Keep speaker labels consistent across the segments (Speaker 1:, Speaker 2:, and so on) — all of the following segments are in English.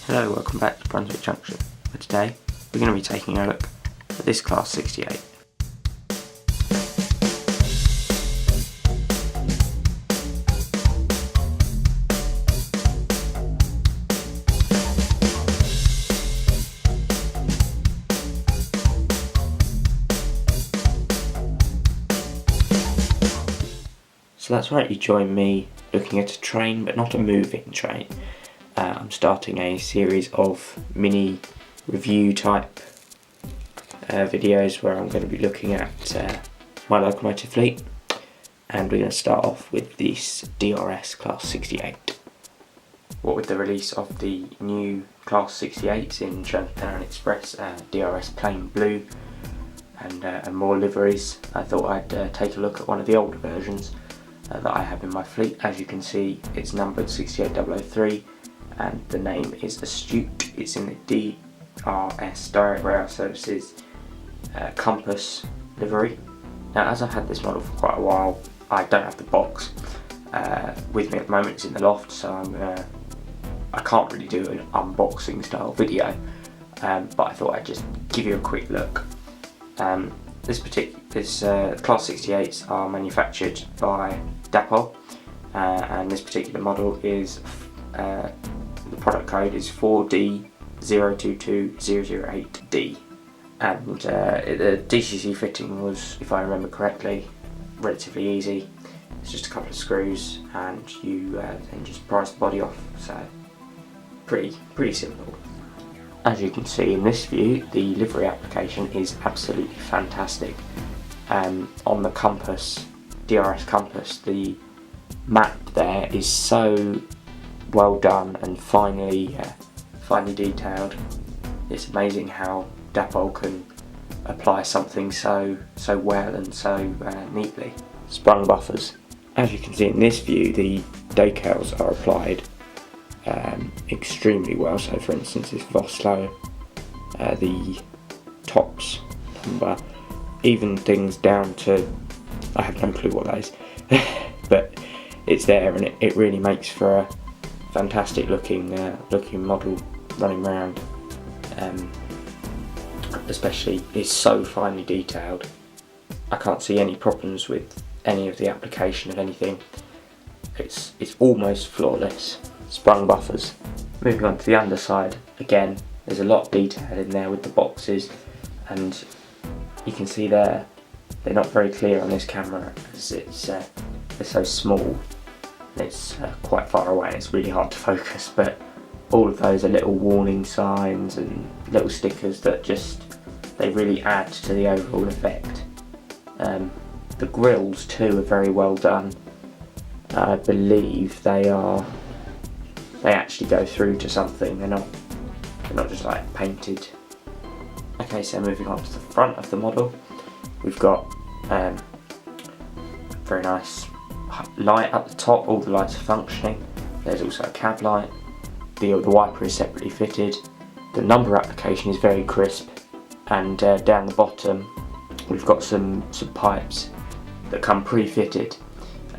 Speaker 1: Hello, welcome back to Brunswick Junction. For today, we're going to be taking a look at this Class 68. So that's right, you join me looking at a train, but not a moving train. I'm starting a series of mini review type videos where I'm going to be looking at my locomotive fleet, and we're going to start off with this DRS Class 68. What with the release of the new Class 68s in Transparent Express, DRS plain blue and more liveries, I thought I'd take a look at one of the older versions that I have in my fleet. As you can see, it's numbered 68003 and the name is Astute. It's in the DRS Direct Rail Services Compass livery. Now, as I've had this model for quite a while, I don't have the box with me at the moment. It's in the loft, so I can't really do an unboxing style video, but I thought I'd just give you a quick look. This Class 68s are manufactured by Dapol, and this particular model is the product code is 4D022008D, and the DCC fitting was, if I remember correctly, relatively easy. It's just a couple of screws and you then just prise the body off, so pretty simple. As you can see in this view, the livery application is absolutely fantastic. On the Compass, DRS Compass, the map there is so well done and finely detailed. It's amazing how Dapol can apply something so well and so neatly. Sprung buffers. As you can see in this view, the decals are applied extremely well. So for instance, this Voslo, the tops number, even things down to, I have no clue what that is, but it's there, and it really makes for a fantastic looking model running around. Especially, it's so finely detailed. I can't see any problems with any of the application of anything. It's almost flawless. Sprung buffers. Moving on to the underside, again, there's a lot of detail in there with the boxes, and you can see there, they're not very clear on this camera as they're so small. It's quite far away, it's really hard to focus, but all of those are little warning signs and little stickers that they really add to the overall effect. The grills too are very well done. I believe they actually go through to something, they're not just like painted. Okay, so moving on to the front of the model, we've got very nice light up the top. All the lights are functioning. There's also a cab light. The wiper is separately fitted. The number application is very crisp, and down the bottom we've got some pipes that come pre-fitted.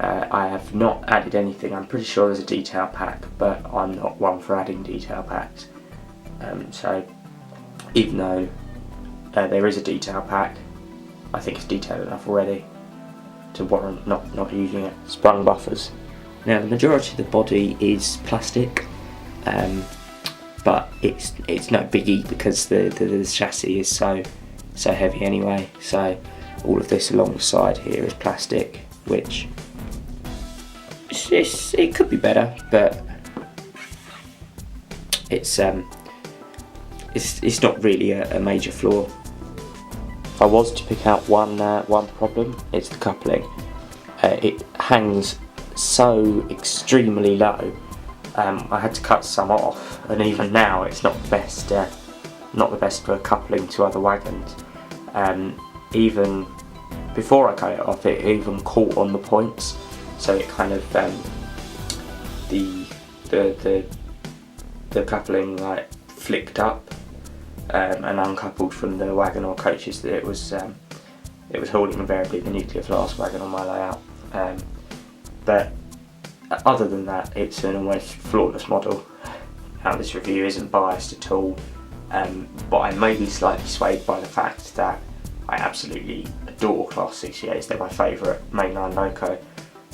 Speaker 1: I have not added anything. I'm pretty sure there's a detail pack, but I'm not one for adding detail packs. So even though there is a detail pack, I think it's detailed enough already to warrant not using it. Sprung buffers. Now, the majority of the body is plastic, but it's no biggie because the chassis is so heavy anyway. So all of this along the side here is plastic, which it could be better, but it's not really a major flaw. If I was to pick out one problem, it's the coupling. It hangs so extremely low. I had to cut some off, and even now it's not the best for coupling to other wagons. Even before I cut it off, it even caught on the points, so it kind of the coupling like flicked up and uncoupled from the wagon or coaches that it was hauling, invariably the nuclear flask wagon on my layout. But other than that, it's an almost flawless model. Now this review isn't biased at all, but I may be slightly swayed by the fact that I absolutely adore Class 68s. They're my favourite mainline loco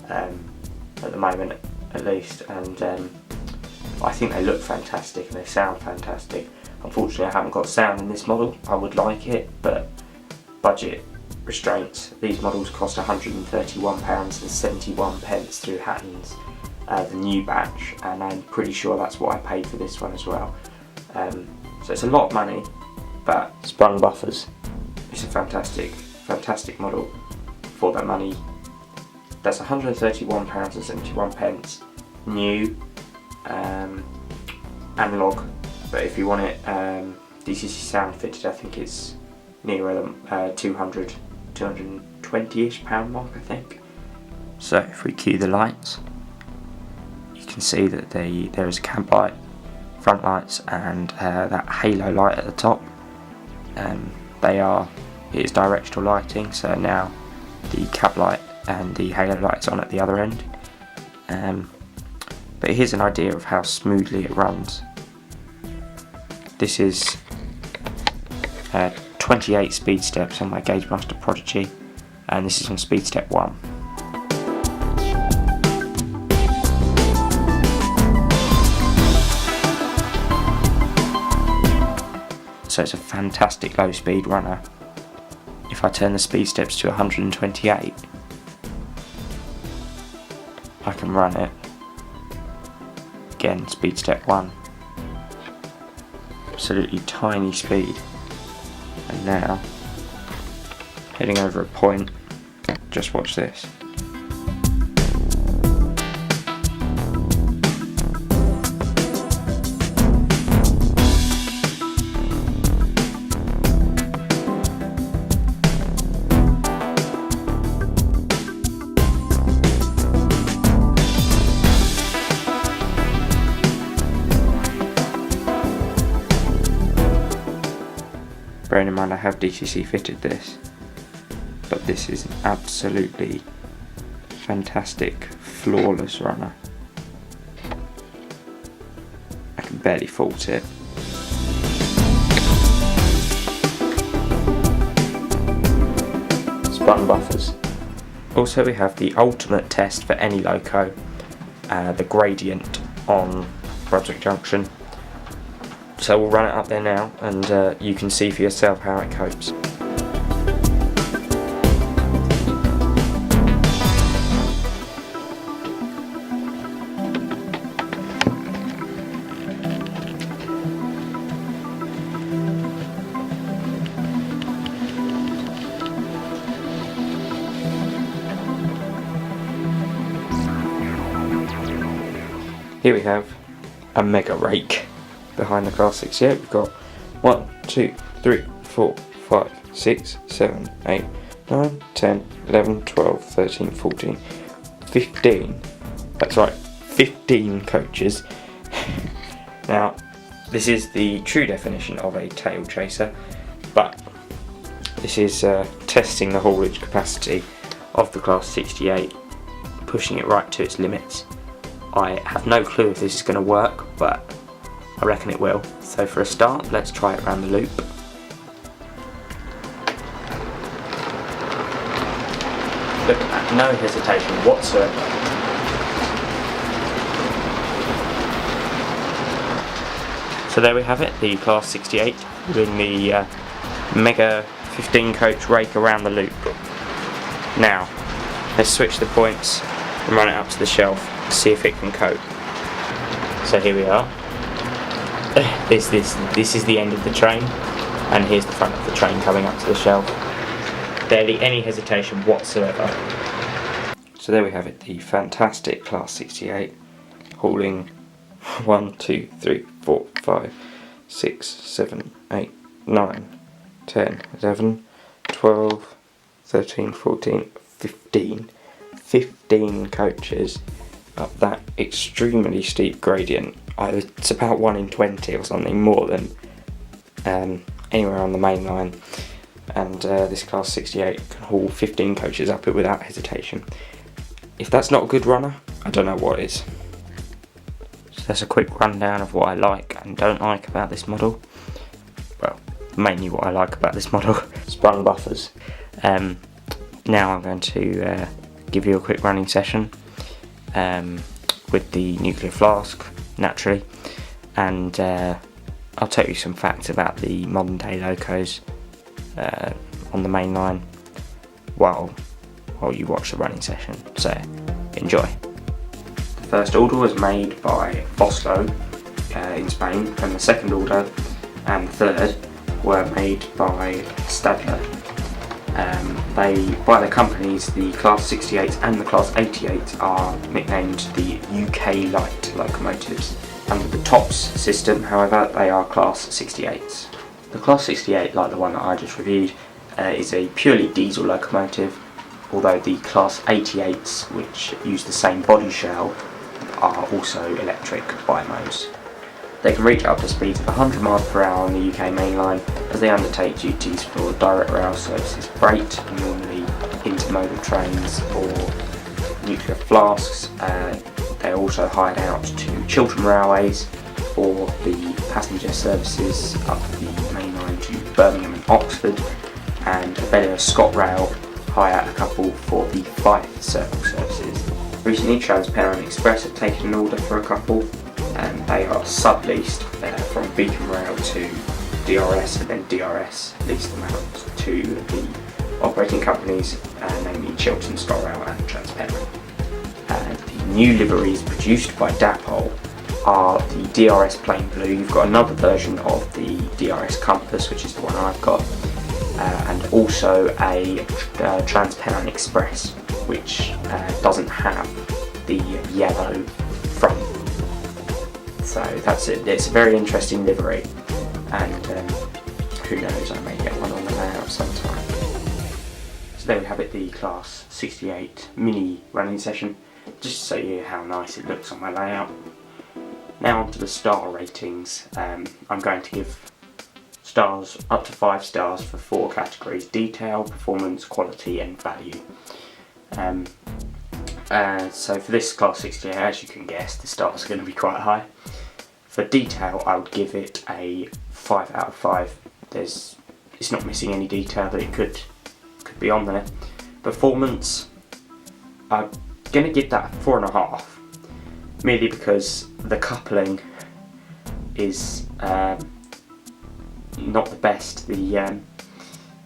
Speaker 1: at the moment, at least, and I think they look fantastic and they sound fantastic. Unfortunately, I haven't got sound in this model. I would like it, but budget restraints. These models cost £131.71 through Hatton's, the new batch, and I'm pretty sure that's what I paid for this one as well. So it's a lot of money, but Sprung Buffers, it's a fantastic model for that money. That's £131.71 new, analog, but if you want it DCC sound fitted, I think it's nearer the 220-ish pound mark, I think. So if we cue the lights, you can see that there is a cab light, front lights, and that halo light at the top. It is directional lighting, so now the cab light and the halo light is on at the other end. But here's an idea of how smoothly it runs. This is 28 speed steps on my Gauge Master Prodigy, and this is on speed step 1. So it's a fantastic low speed runner. If I turn the speed steps to 128, I can run it. Again, speed step 1. Absolutely tiny speed. And now, heading over a point, just watch this. Bearing in mind I have DCC fitted this, but this is an absolutely fantastic, flawless runner. I can barely fault it. Sprung buffers. Also we have the ultimate test for any loco, the gradient on Brunswick Junction. So we'll run it up there now, and you can see for yourself how it copes. Here we have a mega rake behind the Class 68. We've got 1, 2, 3, 4, 5, 6, 7, 8, 9, 10, 11, 12, 13, 14, 15. That's right, 15 coaches. Now, this is the true definition of a tail chaser, but this is testing the haulage capacity of the Class 68, pushing it right to its limits. I have no clue if this is going to work, but I reckon it will. So for a start, let's try it around the loop. Look at that, no hesitation whatsoever. So there we have it, the Class 68 doing the mega 15 coach rake around the loop. Now, let's switch the points and run it up to the shelf and see if it can cope. So here we are. This is the end of the train, and here's the front of the train coming up to the shelf. Barely any hesitation whatsoever. So there we have it, the fantastic Class 68 hauling 1, 2, 3, 4, 5, 6, 7, 8, 9, 10, 11, 12, 13, 14, 15 coaches up that extremely steep gradient. It's about 1 in 20 or something more than anywhere on the main line, and this Class 68 can haul 15 coaches up it without hesitation. If that's not a good runner, I don't know what is. So that's a quick rundown of what I like and don't like about this model. Well, mainly what I like about this model. Sprung buffers. Now I'm going to give you a quick running session with the nuclear flask, naturally, and I'll tell you some facts about the modern day locos on the main line while you watch the running session, so enjoy. The first order was made by Oslo in Spain, and the second order and the third were made by Stadler. By the companies, the Class 68s and the Class 88s are nicknamed the UK Light locomotives. Under the TOPS system, however, they are Class 68s. The Class 68, like the one that I just reviewed, is a purely diesel locomotive, although the Class 88s, which use the same body shell, are also electric bi-modes. They can reach up to speeds of 100 miles per hour on the UK mainline as they undertake duties for direct rail services, freight, normally intermodal trains or nuclear flasks. They are also hired out to Chiltern Railways for the passenger services up the main line to Birmingham and Oxford, and ScotRail hire a couple for the Fife Circle services. Recently, Transparent Express have taken an order for a couple, and they are subleased from Beacon Rail to DRS, and then DRS leased them out to the operating companies, namely Chiltern, ScotRail and Transparent. The new liveries produced by Dapol are the DRS plain blue. You've got another version of the DRS Compass, which is the one I've got, and also a Transparent Express, which doesn't have the yellow front. So that's it. It's a very interesting livery, and who knows, I may get one on the layout sometime. So there we have it, the Class 68 mini running session, just to show you how nice it looks on my layout. Now on to the star ratings. I'm going to give stars up to 5 stars for 4 categories: detail, performance, quality and value. So for this Class 68, as you can guess, the stars are going to be quite high. For detail, I would give it a 5 out of 5. It's not missing any detail that it could be on there. Performance, I'm going to give that a 4.5, merely because the coupling is not the best. The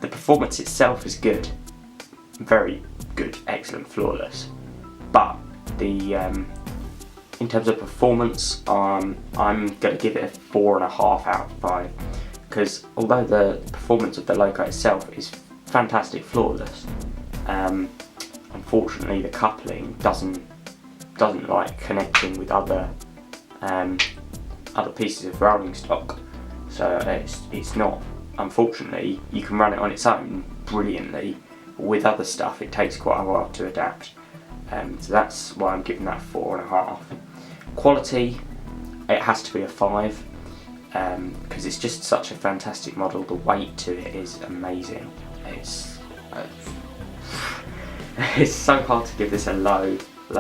Speaker 1: performance itself is good, very good, excellent, flawless. But in terms of performance, I'm going to give it a 4.5 out of 5, because although the performance of the loco itself is fantastic, flawless, unfortunately the coupling doesn't like connecting with other pieces of rolling stock. So it's not, unfortunately, you can run it on its own brilliantly, but with other stuff it takes quite a while to adapt. So that's why I'm giving that 4.5. Quality, it has to be a 5, because it's just such a fantastic model. The weight to it is amazing. It's so hard to give this a low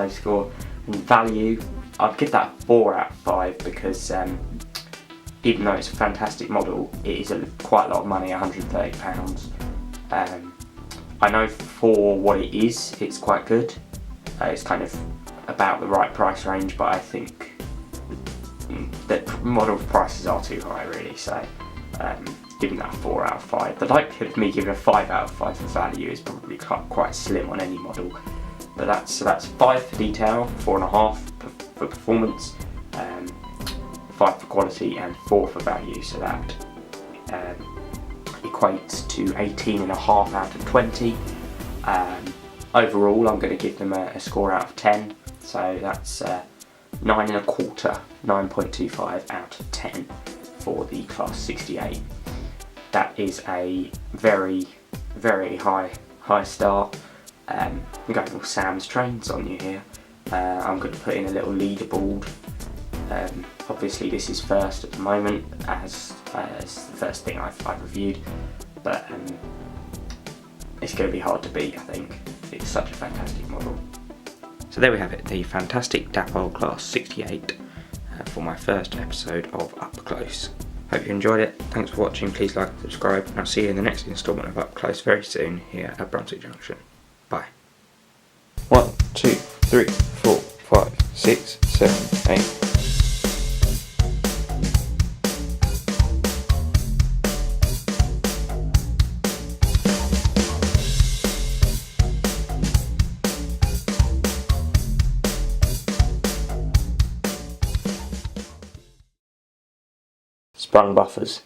Speaker 1: score. And value, I'd give that a 4 out of 5, because even though it's a fantastic model, it is quite a lot of money, £130. I know for what it is, it's quite good. It's kind of about the right price range, but I think that model prices are too high, really. So giving that a 4 out of 5. The likelihood of me giving a 5 out of 5 for value is probably quite slim on any model. But that's 5 for detail, 4.5 for performance, 5 for quality and 4 for value. So that equates to 18.5 out of 20. Overall, I'm going to give them a score out of 10. So that's 9.25, 9.25 out of 10 for the Class 68. That is a very, very high star. I'm going with Sam's Trains on you here. I'm going to put in a little leaderboard. Obviously this is first at the moment, as it's the first thing I've reviewed, but it's going to be hard to beat, I think. It's such a fantastic model. So there we have it, the fantastic Dapol Class 68. for my first episode of Up Close. Hope you enjoyed it. Thanks for watching. Please like and subscribe, and I'll see you in the next instalment of Up Close very soon here at Brunswick Junction. Bye. 1, 2, 3, 4, 5, 6, 7, 8. Sprung buffers.